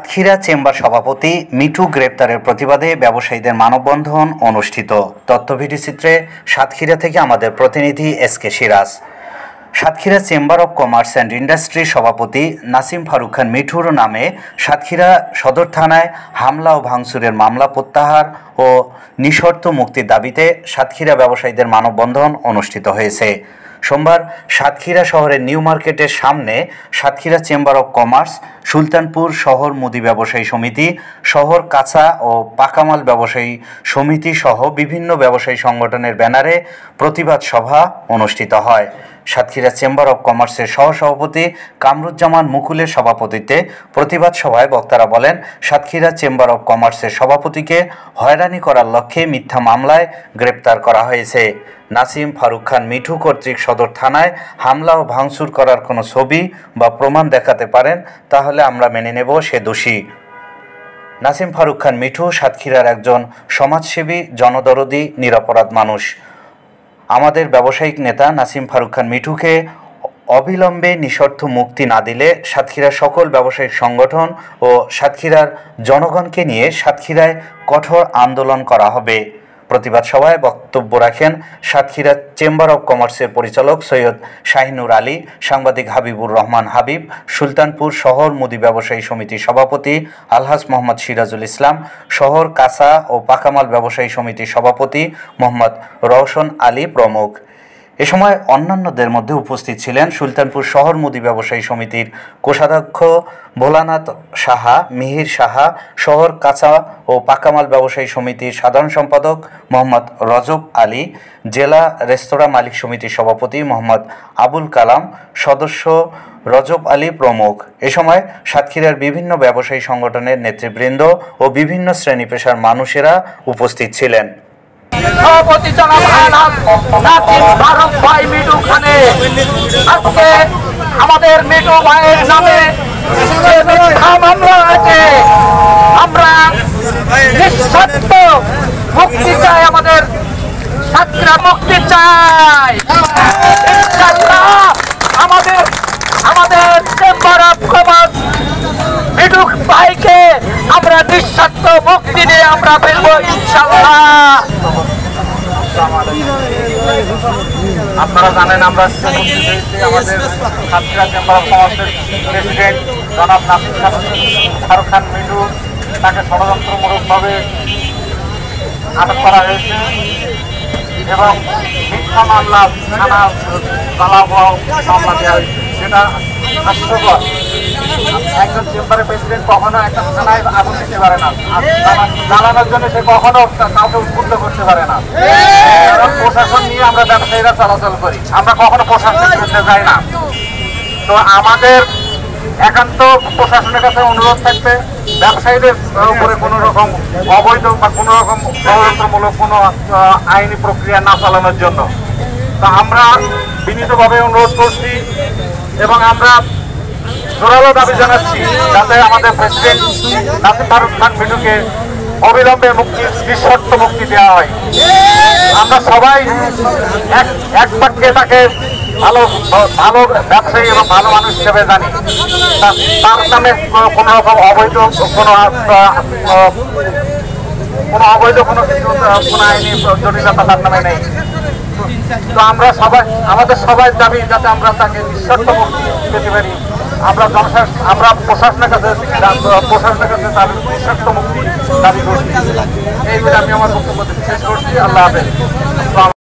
Satkhira chamber সভাপতি মিঠু গ্রেপ্তারের প্রতিবাদে ব্যবসায়ীদের মানববন্ধন অনুষ্ঠিত। তথ্য ভিডিওচিত্রে সাতক্ষীরা থেকে আমাদের প্রতিনিধি SK Siraj. Satkhira chamber of commerce and ইন্ডাস্ট্রির সভাপতি নাসিম ফারুক খান মিঠুর নামে সাতক্ষীরা সদর থানায় হামলা ও ভাঙচুরের মামলা প্রত্যাহার ও নিঃশর্ত মুক্তির দাবিতে সাতক্ষীরা ব্যবসায়ীদের মানববন্ধন অনুষ্ঠিত হয়েছে। সোমবার সাতক্ষীরা শহরের নিউ মার্কেটের সামনে Satkhira chamber of commerce, Sultanpur শহর মুদি ব্যবসায়ী সমিতি, শহর কাঁচা ও পাকামাল ব্যবসায়ী সমিতি সহ বিভিন্ন ব্যবসায়ী সংগঠনের ব্যানারে প্রতিবাদ সভা অনুষ্ঠিত হয়। সাতক্ষীরা চেম্বার অব কমার্সের সহসভাপতি কামরুজ্জামান মুকুলের সভাপতিত্বে প্রতিবাদ সভায় বক্তারা বলেন, সাতক্ষীরা চেম্বার অব কমার্সের সভাপতিকে হয়রানি করার লক্ষ্যে মিথ্যা মামলায় গ্রেপ্তার করা হয়েছে। নাসিম ফারুক খান মিঠু কর্তৃক সদর থানায় হামলা ও ভাঙচুর করার কোনো ছবি বা প্রমাণ দেখাতে পারেন, তাহলে আমরা মেনে নেব সে দোষী। নাসিম ফারুক খান মিঠু সাতক্ষীরার একজন সমাজসেবী, জনদরদী, নিরপরাধ মানুষ। আমাদের ব্যবসায়িক নেতা নাসিম ফারুক খান মিঠুকে অবিলম্বে নিঃশর্ত মুক্তি না দিলে সাতক্ষীরার সকল ব্যবসায়িক সংগঠন ও সাতক্ষীরার জনগণকে নিয়ে সাতক্ষীরায় কঠোর আন্দোলন করা হবে। প্রতিবাদ সভায় বক্তব্য রাখেন সাতক্ষীরা চেম্বার অব কমার্সের পরিচালক সৈয়দ শাহিনুর আলী, সাংবাদিক হাবিবুর রহমান হাবিব, সুলতানপুর শহর মুদি ব্যবসায়ী সমিতির সভাপতি আলহাজ মোহাম্মদ সিরাজুল ইসলাম, শহর কাঁচা ও পাকামাল ব্যবসায়ী সমিতির সভাপতি মোহাম্মদ রওশন আলী প্রমুখ। এ সময় অন্যান্যদের মধ্যে উপস্থিত ছিলেন সুলতানপুর শহর মুদি ব্যবসায়ী সমিতির কোষাধ্যক্ষ ভোলানাথ সাহা, মিহির সাহা, শহর কাঁচা ও পাকামাল ব্যবসায়ী সমিতির সাধারণ সম্পাদক মোহাম্মদ রজব আলী, জেলা রেস্তোরাঁ মালিক সমিতির সভাপতি মোহাম্মদ আবুল কালাম, সদস্য রজব আলী প্রমুখ। এ সময় সাতক্ষীরার বিভিন্ন ব্যবসায়ী সংগঠনের নেতৃবৃন্দ ও বিভিন্ন শ্রেণী পেশার মানুষেরা উপস্থিত ছিলেন। সভাপতি জনাব নাসিম ফারুক ভাই মিঠু খানে আজকে আমাদের মিঠু ভাইয়ের নামে যে মিথ্যা মামলা আছে, আমরা নিঃশর্ত মুক্তি চাই, আমাদের সাতক্ষীরা মুক্তি চাই। আমাদের চেম্বার অব কমার্স মিঠু ভাইকে আমরা নিঃশর্ত মুক্তি দিয়ে আমরা ফেলবো ইনশাআল্লাহ। আপনারা জানেন, আমরা আমাদের সাতক্ষীরা চেম্বার অব কমার্সের প্রেসিডেন্ট জনাব নাসিম ফারুক খান মিঠু, তাকে ষড়যন্ত্রমূলকভাবে আটক করা হয়েছে এবং মিথ্যা মামলা থানা মামলা দেওয়া হয়েছে, যেটা হাস্যকর। একজন চেম্বারের প্রেসিডেন্ট কখনো একটা থানায় আগুন দিতে পারে না, জ্বালানোর জন্য সে কখনো কাউকে উদ্বুদ্ধ করতে পারে না। কারণ প্রশাসন নিয়ে আমরা ব্যবসায়ীরা চলাচল করি, আমরা কখনো প্রশাসনের বিরুদ্ধে যাই না। তো আমাদের একান্ত প্রশাসনের কাছে অনুরোধ থাকবে, ব্যবসায়ীদের উপরে কোনো রকম অবৈধ বা কোনো রকম ষড়যন্ত্রমূলক কোনো আইনি প্রক্রিয়া না চালানোর জন্য। তো আমরা বিনীতভাবে অনুরোধ করছি এবং আমরা জোরালো দাবি জানাচ্ছি যাতে আমাদের প্রেসিডেন্ট নাসিম ফারুক খান মিঠুকে অবিলম্বে নিঃশর্ত মুক্তি দেওয়া হয়। আমরা সবাই এক বাক্যে তাকে ভালো ব্যবসায়ী এবং ভালো মানুষ হিসেবে জানি। তার নামে কোনো রকম অবৈধ কোনো আইনি জটিলতা তার নামে নেই। তো আমাদের সবাই দাবি যাতে আমরা তাকে নিঃশর্ত মুক্তি পেতে পারি। আমরা প্রশাসনের কাছে তার নিঃশর্ত মুক্তি দাবি করছি। এই বলে আমি আমার বক্তব্য শেষ করছি। আল্লাহ হাফেজ।